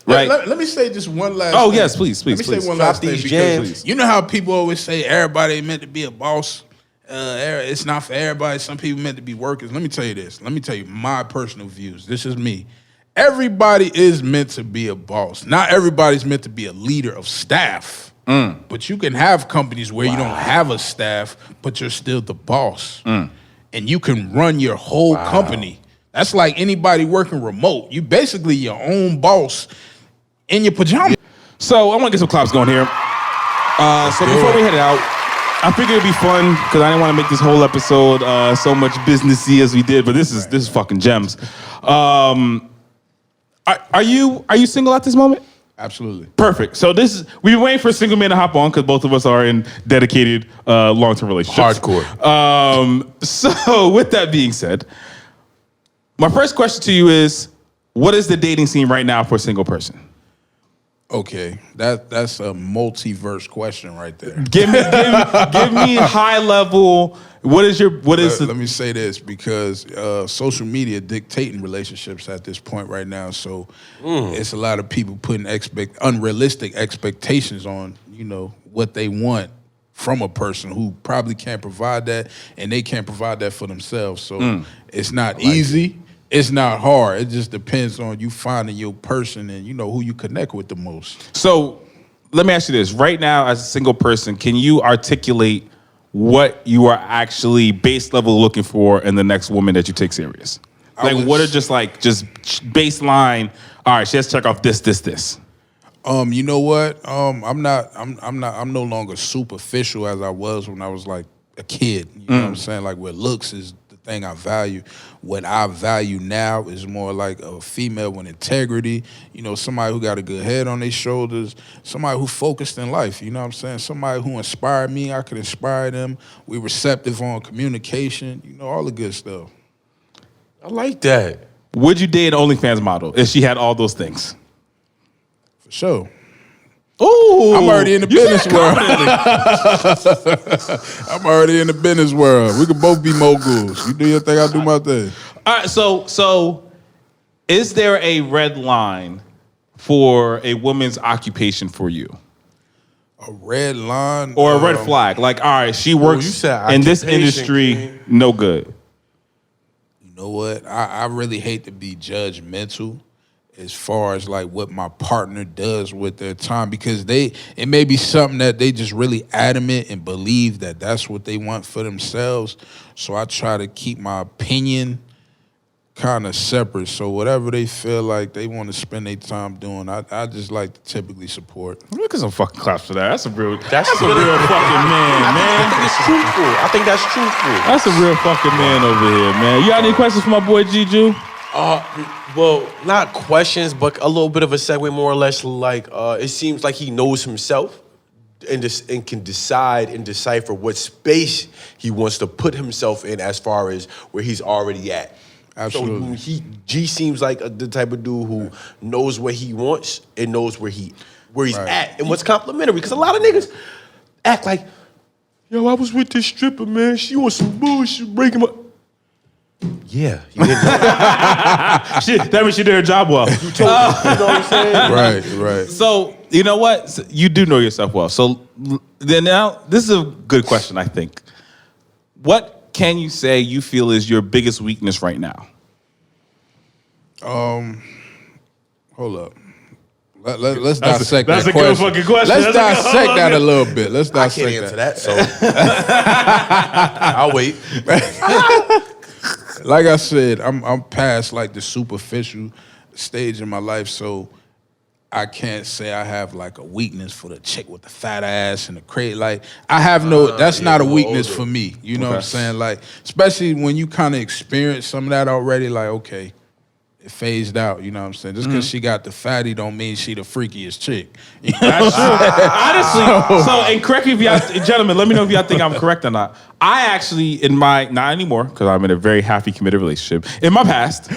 Right. Let me say just one last thing. thing. Yes, please. Let me say one last thing because gems. you know how people always say everybody ain't meant to be a boss? It's not for everybody. Some people meant to be workers. Let me tell you this. Let me tell you my personal views. This is me. Everybody is meant to be a boss. Not everybody's meant to be a leader of staff. But you can have companies where you don't have a staff, but you're still the boss. And you can run your whole company. That's like anybody working remote. You basically your own boss in your pajamas. So I want to get some claps going here. So before we head out, I figured it'd be fun because I didn't want to make this whole episode so much businessy as we did, but this is fucking gems. Are you single at this moment? Absolutely. Perfect. So we've been waiting for a single man to hop on because both of us are in dedicated long-term relationships. Hardcore. So with that being said, my first question to you is, what is the dating scene right now for a single person? Okay, that's a multiverse question right there. Give me high level. Let me say this because social media dictating relationships at this point right now. So it's a lot of people putting unrealistic expectations on what they want from a person who probably can't provide that, and they can't provide that for themselves. So it's not easy. It's not hard. It just depends on you finding your person and who you connect with the most. So let me ask you this. Right now, as a single person, can you articulate what you are actually base level looking for in the next woman that you take serious? What are just baseline, all right, she has to check off this. You know what? I'm no longer superficial as I was when I was like a kid. You know what I'm saying? Like where looks is the thing I value. What I value now is more like a female with integrity, somebody who got a good head on their shoulders, somebody who focused in life, you know what I'm saying? Somebody who inspired me, I could inspire them. We receptive on communication, all the good stuff. I like that. Would you date an OnlyFans model if she had all those things? For sure. Ooh, I'm already in the business world. I'm already in the business world. We could both be moguls. You do your thing, I do my thing. All right, so is there a red line for a woman's occupation for you? A red line? Or a red flag? Like, all right, she works in this industry, no good. You know what? I really hate to be judgmental as far as like what my partner does with their time, because it may be something that they just really adamant and believe that that's what they want for themselves. So I try to keep my opinion kind of separate. So whatever they feel like they want to spend their time doing, I just like to typically support. Look at some fucking claps for that. That's a real fucking man. I think it's truthful. I think that's truthful. That's a real fucking man over here, man. You got any questions for my boy Juju? Well, not questions, but a little bit of a segue, more or less. Like, it seems like he knows himself and can decide and decipher what space he wants to put himself in as far as where he's already at. Absolutely. So G seems like the type of dude who knows what he wants and knows where he's at and what's complimentary. Because a lot of niggas act like Yo, I was with this stripper, man. She was some bullshit, breaking my. Yeah, you didn't know that. That means she did her job well. You know what I'm saying? Right. So, you know what? So you do know yourself well. So then now, this is a good question, I think. What can you say you feel is your biggest weakness right now? Hold up. Let's dissect that's that a good question. fucking question. Let's That's a good dissect that a one. little bit. Let's I dissect can't answer that, so I'll wait. Like I said, I'm past like the superficial stage in my life, so I can't say I have like a weakness for the chick with the fat ass and the crate. Like I have no, that's not a weakness for me. You know what I'm saying? Like especially when you kind of experience some of that already. Like okay, it phased out. You know what I'm saying? Just because she got the fatty don't mean she the freakiest chick. You know That's true. Honestly, and correct me if y'all, gentlemen, let me know if y'all think I'm correct or not. I actually, not anymore, because I'm in a very happy, committed relationship. In my past,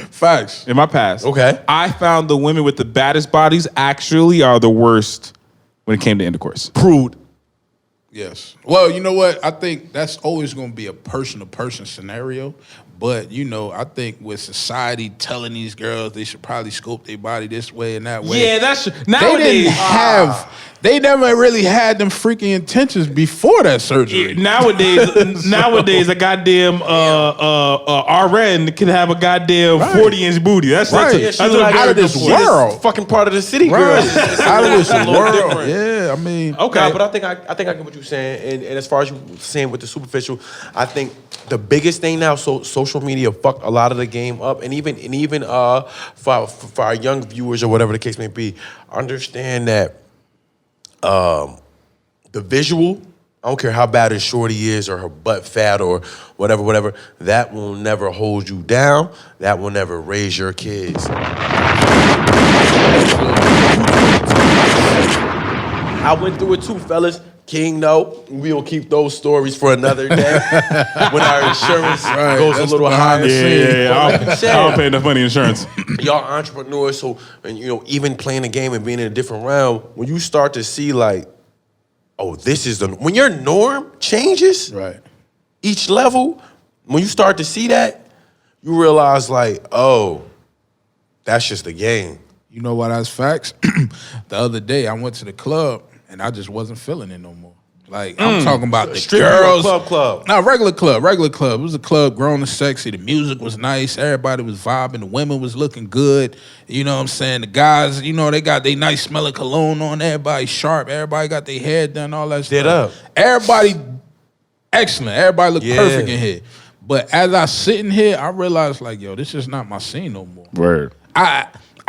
Okay. I found the women with the baddest bodies actually are the worst when it came to intercourse. Prude. Yes. Well, you know what? I think that's always going to be a person-to-person scenario. But, you know, I think with society telling these girls they should probably scope their body this way and that way. Yeah, that's nowadays. They never really had them freaking intentions before that surgery. Nowadays, a goddamn RN can have a goddamn 40-inch booty. That's Right. Out of this world. Fucking part of the city, girl. Out of this world. different. Yeah, I mean. Okay. Nah, but I think I get what you're saying. And as far as you saying with the superficial, I think the biggest thing now, social media fucked a lot of the game up. And even for our young viewers or whatever the case may be, understand that the visual, I don't care how bad a shorty is or her butt fat or whatever, that will never hold you down. That will never raise your kids. I went through it too, fellas. King, no, we'll keep those stories for another day when our insurance goes a little higher. Yeah. I don't pay enough money in insurance. Y'all entrepreneurs, so and you know, even playing the game and being in a different realm, when you start to see like, oh, this is when your norm changes, Right. each level, when you start to see that, you realize like, oh, that's just the game. You know what? That's facts. The other day, I went to the club and I just wasn't feeling it no more. Like I'm talking about the Strip girls. club. No, regular club. It was a club grown and sexy. The music was nice. Everybody was vibing. The women was looking good. You know what I'm saying? The guys, you know, they got their nice smelling cologne on. Everybody sharp. Everybody got their hair done. All that Did stuff. up. Everybody excellent. Everybody looked Yeah. perfect in here. But as I sit in here, I realized like, yo, this is not my scene no more. Word.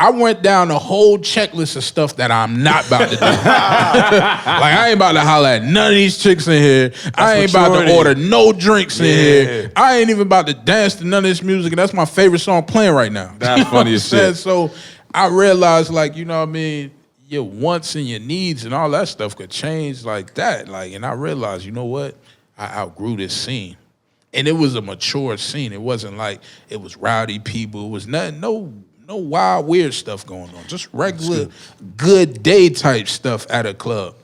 I went down a whole checklist of stuff that I'm not about to do. Like, I ain't about to holler at none of these chicks in here. I ain't about to order no drinks in here. I ain't even about to dance to none of this music, and that's my favorite song playing right now. That's funny as shit. So I realized, like, you know what I mean? Your wants and your needs and all that stuff could change like that. Like, and I realized, you know what? I outgrew this scene. And it was a mature scene. It wasn't like it was rowdy people. It was nothing, no wild, weird stuff going on. Just regular, good day type stuff at a club.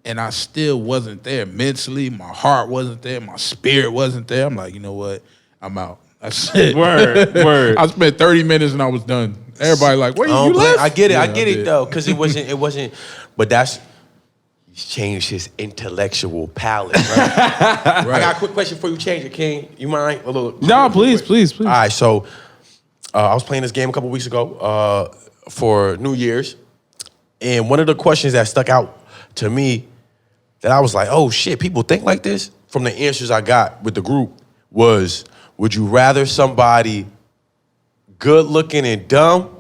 And I still wasn't there mentally. My heart wasn't there. My spirit wasn't there. I'm like, you know what? I'm out. That's it. Word. I spent 30 minutes and I was done. Everybody like, where you left? I get it. Yeah, I get did. it though, because it wasn't. But he's changed his intellectual palette. Right? I got a quick question before you change it, King. You mind? No, please. All right, so I was playing this game a couple weeks ago for New Year's, and one of the questions that stuck out to me that I was like, oh shit, people think like this? From the answers I got with the group was, would you rather somebody good looking and dumb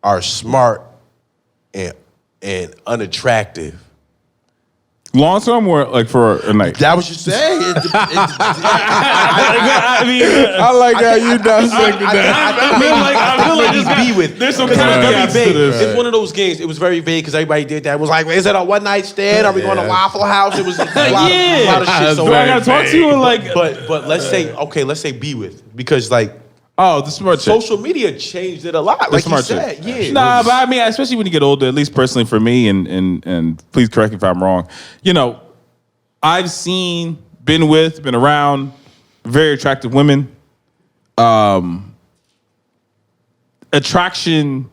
or smart and unattractive? Long term or like for a night? That was you saying. I I like how you dissected that. I feel like this be with. there's some Because kind it's of very caveats vague. to this. It's one of those games. It was very vague because everybody did that. It was like, is it a one night stand? Are we going to Waffle House? It was a lot of shit. So Do I gotta talk to you or like? but let's say be with, because like Oh, the smart chick. social media changed it a lot. The Like you smart said, chick. yeah. Nah, but I mean, especially when you get older, at least personally for me, and please correct me if I'm wrong. You know, I've been around very attractive women. Attraction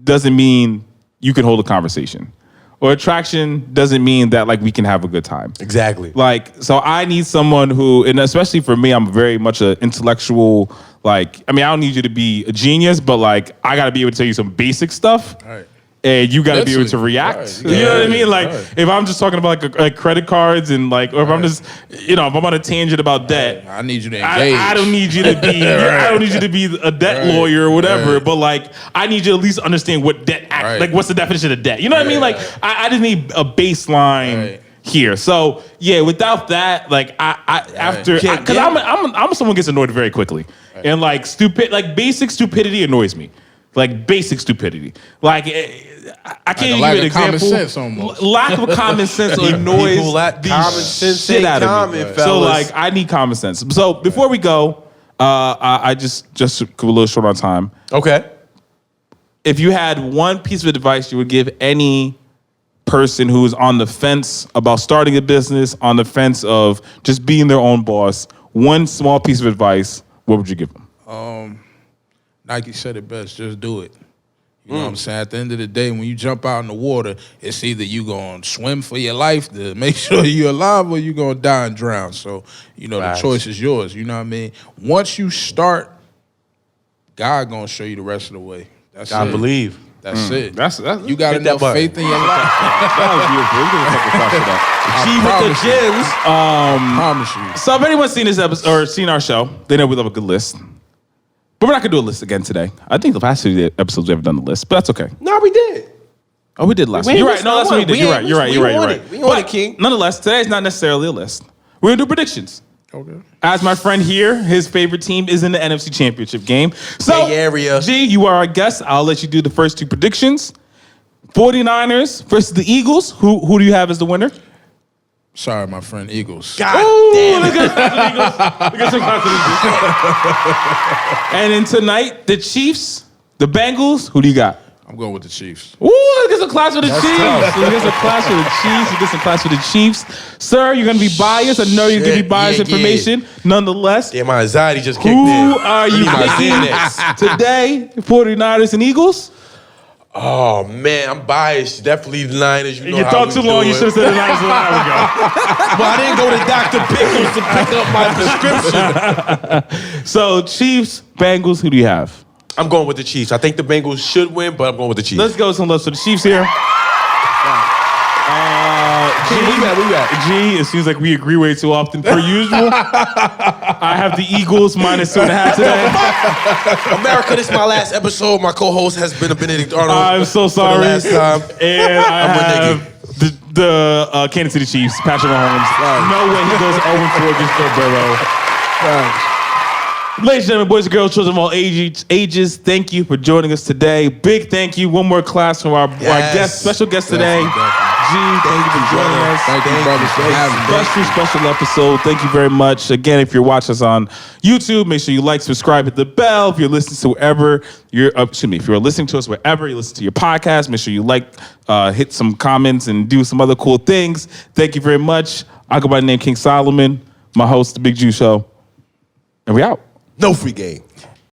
doesn't mean you can hold a conversation. Or attraction doesn't mean that like we can have a good time. Exactly. Like, so I need someone who, and especially for me, I'm very much an intellectual, like, I mean, I don't need you to be a genius, but like, I gotta be able to tell you some basic stuff. Right. And you gotta be able to Mentally, react. right. You know what I mean? Like, Right. if I'm just talking about like credit cards and like, or if I'm just, if I'm on a tangent about debt, I need you to engage. I don't need you to be. I don't need you to be a debt lawyer or whatever. But like, I need you to at least understand what debt. Like, what's the definition of debt? You know what I mean? Like, I just need a baseline here. So yeah, without that, like, because I'm someone who gets annoyed very quickly, and like basic stupidity annoys me. Like basic stupidity. Like I can't even give an example. Common sense almost. Lack of common sense annoys People lack the common sense shit ain't out of common, me. fellas. So like I need common sense. So before we go, I just a little short on time. Okay. If you had one piece of advice you would give any person who's on the fence about starting a business, on the fence of just being their own boss, one small piece of advice, what would you give them? Nike said it best, just do it. You know what I'm saying? At the end of the day, when you jump out in the water, it's either you gonna swim for your life to make sure you're alive or you're gonna die and drown. So, the choice is yours. You know what I mean? Once you start, God gonna show you the rest of the way. That's I it. believe. That's it. That's You got hit that enough button. faith in your life. that was beautiful. We're gonna fucking clap for that. G with the gems. I promise you. So if anyone's seen this episode or seen our show, they know we love a good list. But we're not gonna do a list again today. I think the past few episodes we haven't done the list, but that's okay. No, we did. Oh, we did last We week. ain't You're right. missed No, no that's what we one. did. We You're ain't right. You're right. missed- You're we right. You're on right. it. We on it, King. Nonetheless, today's not necessarily a list. We're gonna do predictions. Okay. As my friend here, his favorite team is in the NFC Championship game. So, Bay Area. G, you are our guest. I'll let you do the first two predictions. 49ers versus the Eagles. Who do you have as the winner? Sorry, my friend, Eagles. God damn it. Look at some confidence. And then tonight, the Chiefs, the Bengals. Who do you got? I'm going with the Chiefs. Ooh, look at some class for the Chiefs. Look at some class for the Chiefs. You get some class for the Chiefs. Sir, you're going to be biased. I know you're going to be biased information. Nonetheless, Yeah, my anxiety just kicked in. who are you I need my picking Xanax. today? 49ers and Eagles? Oh, man, I'm biased. Definitely the Niners. You know You how thought we too do long. You it. should have said the Niners an hour ago. But I didn't go to Dr. Pickles to pick up my prescription. So, Chiefs, Bengals, who do you have? I'm going with the Chiefs. I think the Bengals should win, but I'm going with the Chiefs. Let's go some love to the Chiefs here. G, it seems like we agree way too often per usual. I have the Eagles minus 2.5 today. America, this is my last episode. My co-host has been a Benedict Arnold. I'm so sorry. For the last time. And I I'm have the Kansas City Chiefs, Patrick Mahomes. No way he goes 0-4 against Joe Burrow. Ladies and gentlemen, boys and girls, children of all ages, thank you for joining us today. Big thank you. One more class from our guest, special guest today. G, thank you for joining us. Thank you, brothers, for having me. Special episode. Thank you very much. Again, if you're watching us on YouTube, make sure you like, subscribe, hit the bell. If you're listening to wherever if you're listening to us wherever you listen to your podcast, make sure you hit some comments and do some other cool things. Thank you very much. I go by the name King Solomon, my host, The Big Jew Show, and we out. No free game.